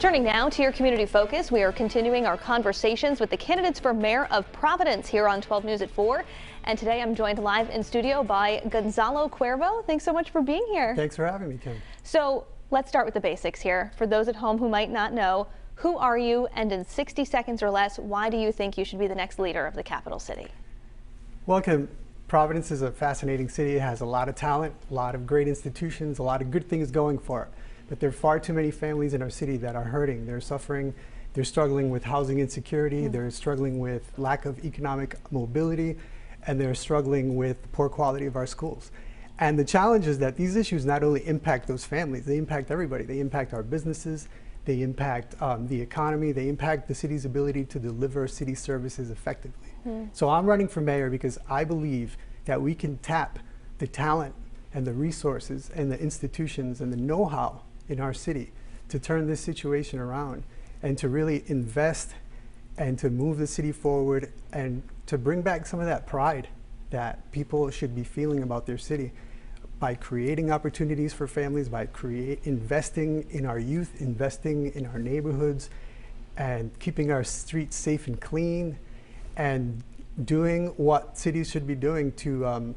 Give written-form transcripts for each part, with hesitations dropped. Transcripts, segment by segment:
Turning now to your community focus, we are continuing our conversations with the candidates for mayor of Providence here on 12 News at 4. And today I'm joined live in studio by Gonzalo Cuervo. Thanks so much for being here. Thanks for having me, Kim. So let's start with the basics here. For those at home who might not know, who are you, and in 60 seconds or less, why do you think you should be the next leader of the capital city? Well, Kim, Providence is a fascinating city. It has a lot of talent, a lot of great institutions, a lot of good things going for it. But there are far too many families in our city that are hurting. They're suffering. They're struggling with housing insecurity. They're struggling with lack of economic mobility, and they're struggling with the poor quality of our schools. And the challenge is that these issues not only impact those families, they impact everybody. They impact our businesses. They impact the economy. They impact the city's ability to deliver city services effectively. So I'm running for mayor because I believe that we can tap the talent and the resources and the institutions and the know-how in our city to turn this situation around and to really invest and to move the city forward and to bring back some of that pride that people should be feeling about their city by creating opportunities for families, by investing in our youth, investing in our neighborhoods, and keeping our streets safe and clean, and doing what cities should be doing to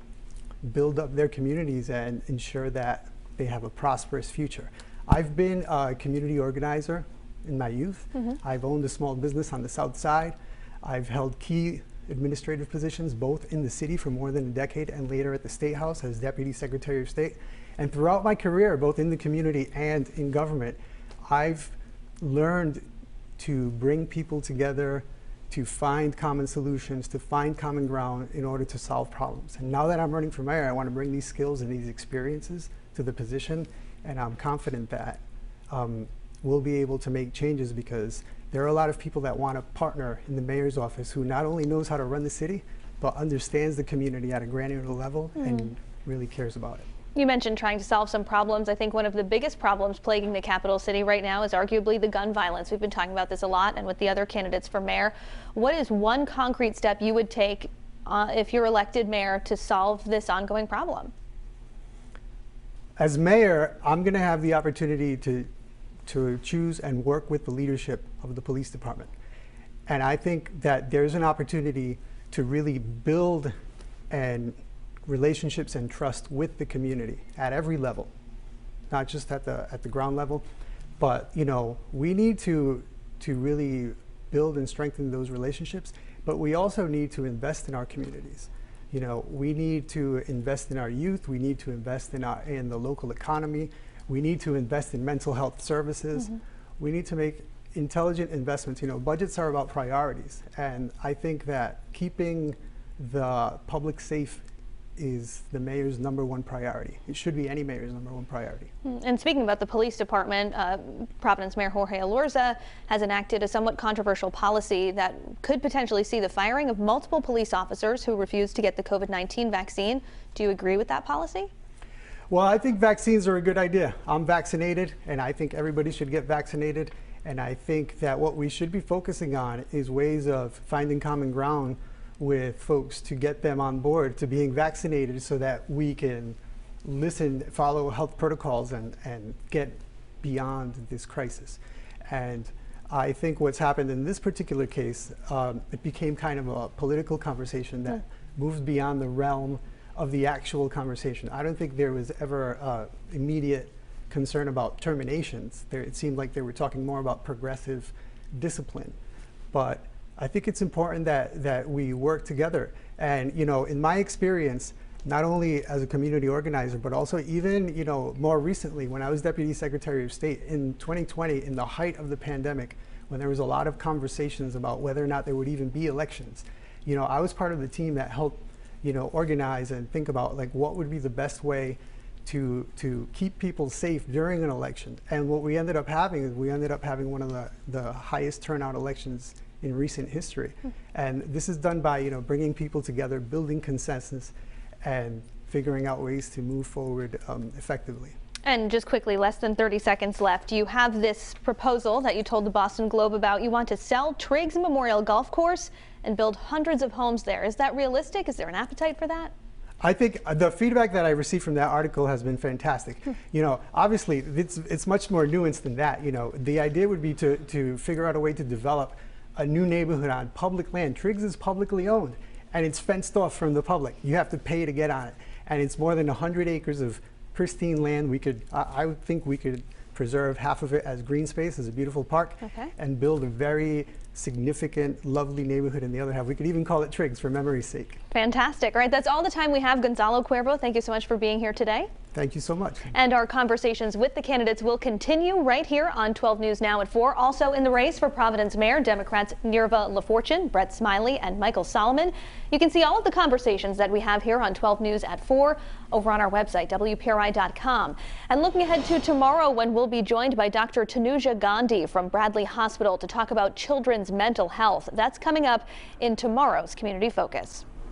build up their communities and ensure that they have a prosperous future. I've been a community organizer in my youth. I've owned a small business on the south side. I've held key administrative positions both in the city for more than a decade and later at the State House as Deputy Secretary of State. And throughout my career, both in the community and in government, I've learned to bring people together, to find common solutions, to find common ground in order to solve problems. And now that I'm running for mayor, I want to bring these skills and these experiences to the position, and I'm confident that we'll be able to make changes because there are a lot of people that want to partner in the mayor's office who not only knows how to run the city, but understands the community at a granular level and really cares about it. You mentioned trying to solve some problems. I think one of the biggest problems plaguing the capital city right now is arguably the gun violence. We've been talking about this a lot, and with the other candidates for mayor. What is one concrete step you would take if you're elected mayor to solve this ongoing problem? As mayor, I'm going to have the opportunity to choose and work with the leadership of the police department. And I think that there's an opportunity to really build relationships and trust with the community at every level, not just at the ground level, but we need to really build and strengthen those relationships, but we also need to invest in our communities. We need to invest in our youth. We need to invest in the local economy. We need to invest in mental health services. We need to make intelligent investments. Budgets are about priorities. And I think that keeping the public safe is the mayor's #1 priority. It should be any mayor's #1 priority. And speaking about the police department, Providence Mayor Jorge Elorza has enacted a somewhat controversial policy that could potentially see the firing of multiple police officers who refused to get the COVID-19 vaccine. Do you agree with that policy? Well, I think vaccines are a good idea. I'm vaccinated, and I think everybody should get vaccinated. And I think that what we should be focusing on is ways of finding common ground with folks to get them on board to being vaccinated so that we can follow health protocols and get beyond this crisis. And I think what's happened in this particular case, it became kind of a political conversation that moves beyond the realm of the actual conversation. I don't think there was ever immediate concern about terminations. It seemed like they were talking more about progressive discipline. But I think it's important that we work together. And in my experience, not only as a community organizer, but also even more recently when I was Deputy Secretary of State in 2020, in the height of the pandemic, when there was a lot of conversations about whether or not there would even be elections. I was part of the team that helped organize and think about what would be the best way to keep people safe during an election. And what we ended up having is one of the highest turnout elections in recent history. And this is done by bringing people together, building consensus, and figuring out ways to move forward effectively. And just quickly, less than 30 seconds left. You have this proposal that you told the Boston Globe about. You want to sell Triggs Memorial Golf Course and build hundreds of homes there. Is that realistic? Is there an appetite for that? I think the feedback that I received from that article has been fantastic. You know, obviously it's much more nuanced than that. You know, the idea would be to figure out a way to develop a new neighborhood on public land. Triggs is publicly owned and it's fenced off from the public. You have to pay to get on it. And it's more than 100 acres of pristine land. I would think we could preserve half of it as green space, as a beautiful park, and build a very significant, lovely neighborhood in the other half. We could even call it Triggs for memory's sake. Fantastic. All right, that's all the time we have. Gonzalo Cuervo, thank you so much for being here today. Thank you so much. And our conversations with the candidates will continue right here on 12 News Now at 4. Also in the race for Providence Mayor, Democrats Nirva LaFortune, Brett Smiley, and Michael Solomon. You can see all of the conversations that we have here on 12 News at 4 over on our website, WPRI.com. And looking ahead to tomorrow, when we'll be joined by Dr. Tanuja Gandhi from Bradley Hospital to talk about children's mental health. That's coming up in tomorrow's Community Focus.